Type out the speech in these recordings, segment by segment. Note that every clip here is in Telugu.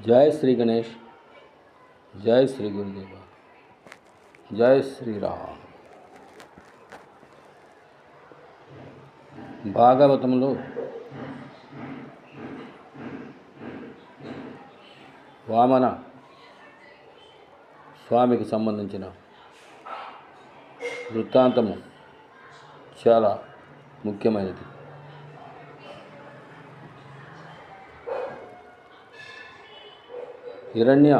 जय श्री गणेश, जय श्री गुरुदेव, जय श्री राम. భాగవతంలో వామన స్వామికి సంబంధించిన వృత్తాంతము చాలా ముఖ్యమైనది. హిరణ్య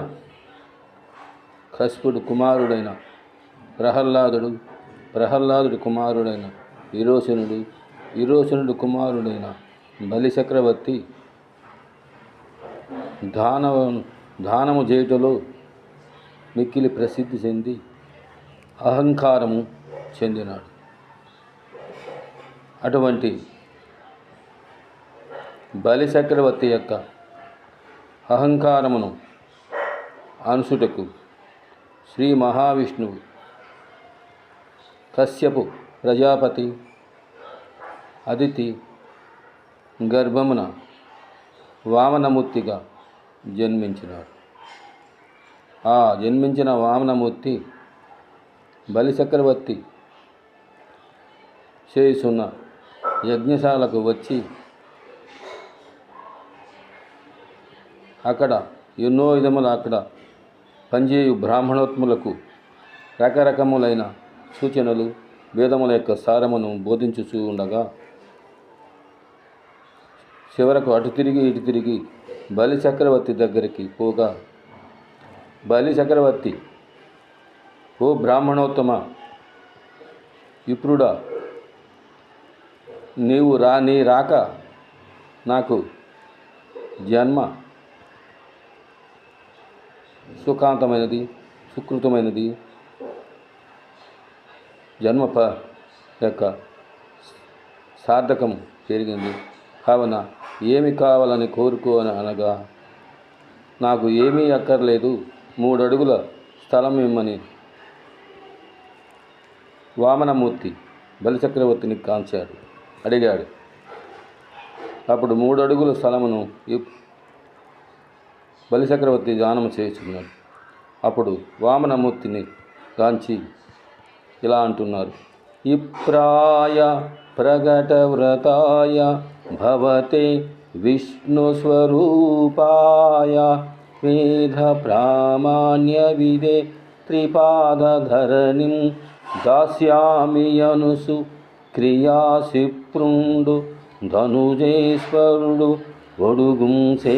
కశిపుడు కుమారుడైన ప్రహ్లాదుడి కుమారుడైన విరోచనుడు కుమారుడైన బలిచక్రవర్తి దానము చేయుటలో మిక్కిలి ప్రసిద్ధి చెంది అహంకారము చెందినాడు. అటువంటి బలిచక్రవర్తి యొక్క అహంకారమును అనుసుటకు శ్రీ మహావిష్ణువు కశ్యపు ప్రజాపతి అదితి గర్భమున వామనమూర్తిగా జన్మించినాడు. ఆ జన్మించిన వామనమూర్తి బలిచక్రవర్తి చేస్తున్న యజ్ఞశాలకు వచ్చి అక్కడ ఎన్నో విధముల అక్కడ పనిచేయు బ్రాహ్మణోత్ములకు రకరకములైన సూచనలు వేదముల యొక్క సారమును బోధించుచూ ఉండగా చివరకు అటు తిరిగి ఇటు తిరిగి బలిచక్రవర్తి దగ్గరికి పోగా బలిచక్రవర్తి, ఓ బ్రాహ్మణోత్తమ విప్రుడా, నీ రాక నాకు జన్మ సుకృతమైనది. జన్మ యొక్క సార్థకం పెరిగింది. కావున ఏమి కావాలని కోరుకో అని అనగా, నాకు ఏమీ అక్కర్లేదు, 3 అడుగుల స్థలం ఇమ్మని వామనమూర్తి బలిచక్రవర్తిని అడిగాడు. అప్పుడు 3 అడుగుల స్థలమును బలిచక్రవర్తి దానము చేస్తున్నాడు. అప్పుడు వామనమూర్తిని గాంచి ఇలా అంటున్నారు: ఇప్రాయ ప్రగట వ్రతాయ భవతే విష్ణుస్వరూపాయ వేద ప్రామాణ్య విదే త్రిపాదధరణిం దాస్యామి అనుసు క్రియాసిప్రుండు ధనుజేశ్వరుడు ఒడుగుంసే